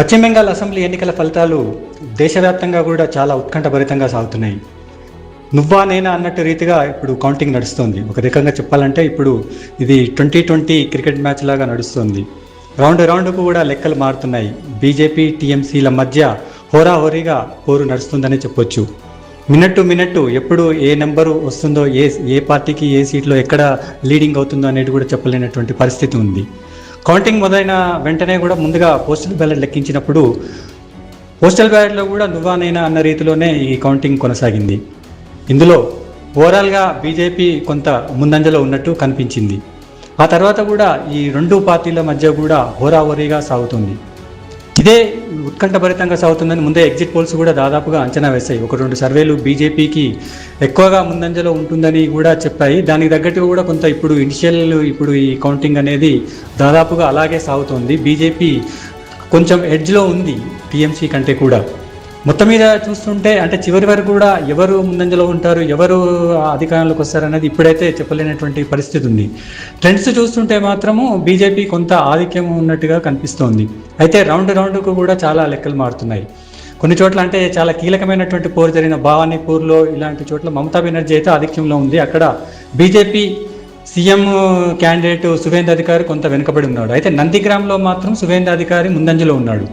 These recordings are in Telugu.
పశ్చిమ బెంగాల్ అసెంబ్లీ ఎన్నికల ఫలితాలు దేశవ్యాప్తంగా కూడా చాలా ఉత్కంఠభరితంగా సాగుతున్నాయి. నువ్వా నేనా అన్నట్టు రీతిగా ఇప్పుడు కౌంటింగ్ నడుస్తుంది. ఒక రకంగా చెప్పాలంటే ఇప్పుడు ఇది 2020 క్రికెట్ మ్యాచ్ లాగా నడుస్తుంది. రౌండ్కు కూడా లెక్కలు మారుతున్నాయి. బీజేపీ టీఎంసీల మధ్య హోరాహోరీగా పోరు నడుస్తుందని చెప్పొచ్చు. మినిట్టు ఎప్పుడు ఏ నెంబరు వస్తుందో, ఏ పార్టీకి ఏ సీట్లో ఎక్కడ లీడింగ్ అవుతుందో అనేది కూడా చెప్పలేనటువంటి పరిస్థితి ఉంది. కౌంటింగ్ మొదలైన వెంటనే కూడా ముందుగా పోస్టల్ బ్యాలెట్ లెక్కించినప్పుడు పోస్టల్ బ్యాలెట్లో కూడా నువ్వా నేనా అన్న రీతిలోనే ఈ కౌంటింగ్ కొనసాగింది. ఇందులో ఓవరాల్గా బీజేపీ కొంత ముందంజలో ఉన్నట్టు కనిపించింది. ఆ తర్వాత కూడా ఈ రెండు పార్టీల మధ్య కూడా హోరాహోరీగా సాగుతుంది. ఇదే ఉత్కంఠభరితంగా సాగుతుందని ముందే ఎగ్జిట్ పోల్స్ కూడా దాదాపుగా అంచనా వేశాయి. 1-2 సర్వేలు బీజేపీకి ఎక్కువగా ముందంజలో ఉంటుందని కూడా చెప్పాయి. దానికి తగ్గట్టుగా కూడా కొంత ఇప్పుడు ఈ కౌంటింగ్ అనేది దాదాపుగా అలాగే సాగుతోంది. బీజేపీ కొంచెం ఎడ్జ్లో ఉంది టీఎంసీ కంటే కూడా. మొత్తం మీద చూస్తుంటే అంటే చివరి వరకు కూడా ఎవరు ముందంజలో ఉంటారు, ఎవరు అధికారంలోకి వస్తారనేది ఇప్పుడైతే చెప్పలేనటువంటి పరిస్థితి ఉంది. ట్రెండ్స్ చూస్తుంటే మాత్రము బీజేపీ కొంత ఆధిక్యం ఉన్నట్టుగా కనిపిస్తోంది. అయితే రౌండ్కు కూడా చాలా లెక్కలు మారుతున్నాయి. కొన్ని చోట్ల అంటే చాలా కీలకమైనటువంటి పోరు జరిగిన భవానీపూర్లో ఇలాంటి చోట్ల మమతా బెనర్జీ అయితే ఆధిక్యంలో ఉంది. అక్కడ బీజేపీ సీఎం క్యాండిడేట్ సువేందు అధికారి కొంత వెనుకబడి ఉన్నాడు. అయితే నందిగ్రామ్లో మాత్రం సువేందు అధికారి ముందంజలో ఉన్నాడు.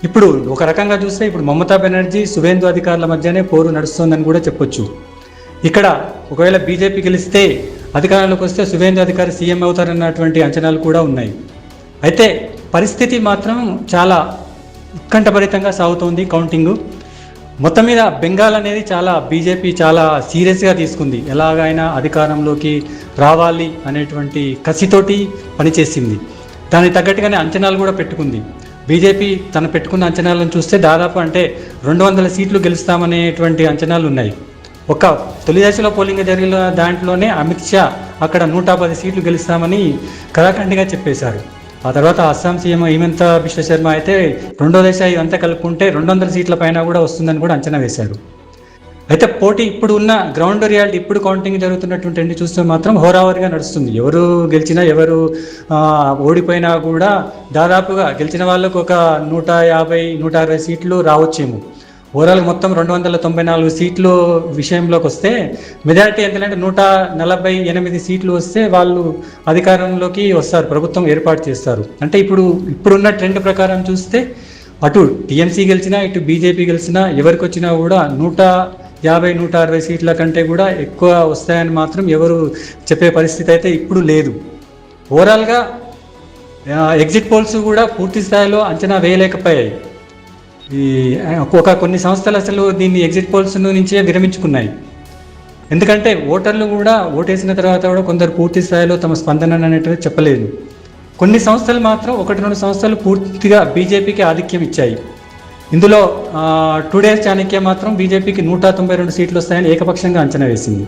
ఇప్పుడు ఒక రకంగా చూస్తే ఇప్పుడు మమతా బెనర్జీ సువేందు అధికారుల మధ్యనే పోరు నడుస్తుందని కూడా చెప్పొచ్చు. ఇక్కడ ఒకవేళ బీజేపీ గెలిస్తే అధికారంలోకి వస్తే సువేందు అధికారి సీఎం అవుతారన్నటువంటి అంచనాలు కూడా ఉన్నాయి. అయితే పరిస్థితి మాత్రం చాలా ఉత్కంఠభరితంగా సాగుతోంది కౌంటింగ్. మొత్తం మీద బెంగాల్ అనేది బీజేపీ చాలా సీరియస్గా తీసుకుంది. ఎలాగైనా అధికారంలోకి రావాలి అనేటువంటి కసితోటి పనిచేసింది. దానికి తగ్గట్టుగానే అంచనాలు కూడా పెట్టుకుంది. బీజేపీ తను పెట్టుకున్న అంచనాలను చూస్తే దాదాపు అంటే 200 సీట్లు గెలుస్తామనేటువంటి అంచనాలు ఉన్నాయి. ఒక తొలి దశలో పోలింగ్ జరిగిన దాంట్లోనే అమిత్ షా అక్కడ 110 సీట్లు గెలుస్తామని కరాఖండిగా చెప్పేశారు. ఆ తర్వాత అస్సాం సీఎం హిమంత బిశ్వ శర్మ అయితే రెండో దశ ఇదంతా కలుపుకుంటే 200 సీట్ల పైన కూడా వస్తుందని కూడా అంచనా వేశారు. అయితే పోటీ ఇప్పుడు ఉన్న గ్రౌండ్ రియాలిటీ ఇప్పుడు కౌంటింగ్ జరుగుతున్నటువంటి చూస్తే మాత్రం హోరాహోరీగా నడుస్తుంది. ఎవరు గెలిచినా ఎవరు ఓడిపోయినా కూడా దాదాపుగా గెలిచిన వాళ్ళకు ఒక 150-160 సీట్లు రావచ్చేమో. ఓవరాల్ మొత్తం 294 సీట్లు విషయంలోకి వస్తే మెజారిటీ ఎంతంటే 148 సీట్లు వస్తే వాళ్ళు అధికారంలోకి వస్తారు, ప్రభుత్వం ఏర్పాటు చేస్తారు. అంటే ఇప్పుడున్న ట్రెండ్ ప్రకారం చూస్తే అటు టీఎంసీ గెలిచినా ఇటు బీజేపీ గెలిచినా ఎవరికి వచ్చినా కూడా 150-160 సీట్ల కంటే కూడా ఎక్కువ వస్తాయని మాత్రం ఎవరు చెప్పే పరిస్థితి అయితే ఇప్పుడు లేదు. ఓవరాల్గా ఎగ్జిట్ పోల్స్ కూడా పూర్తి స్థాయిలో అంచనా వేయలేకపోయాయి. కొన్ని సంస్థలు అసలు దీన్ని ఎగ్జిట్ పోల్స్ నుంచే విరమించుకున్నాయి. ఎందుకంటే ఓటర్లు కూడా ఓటేసిన తర్వాత కూడా కొందరు పూర్తి స్థాయిలో తమ స్పందన అనేటివి చెప్పలేదు. కొన్ని సంస్థలు మాత్రం 1-2 సంస్థలు పూర్తిగా బీజేపీకి ఆధిక్యం ఇచ్చాయి. ఇందులో టుడే చాణక్య మాత్రం బీజేపీకి 192 సీట్లు వస్తాయని ఏకపక్షంగా అంచనా వేసింది.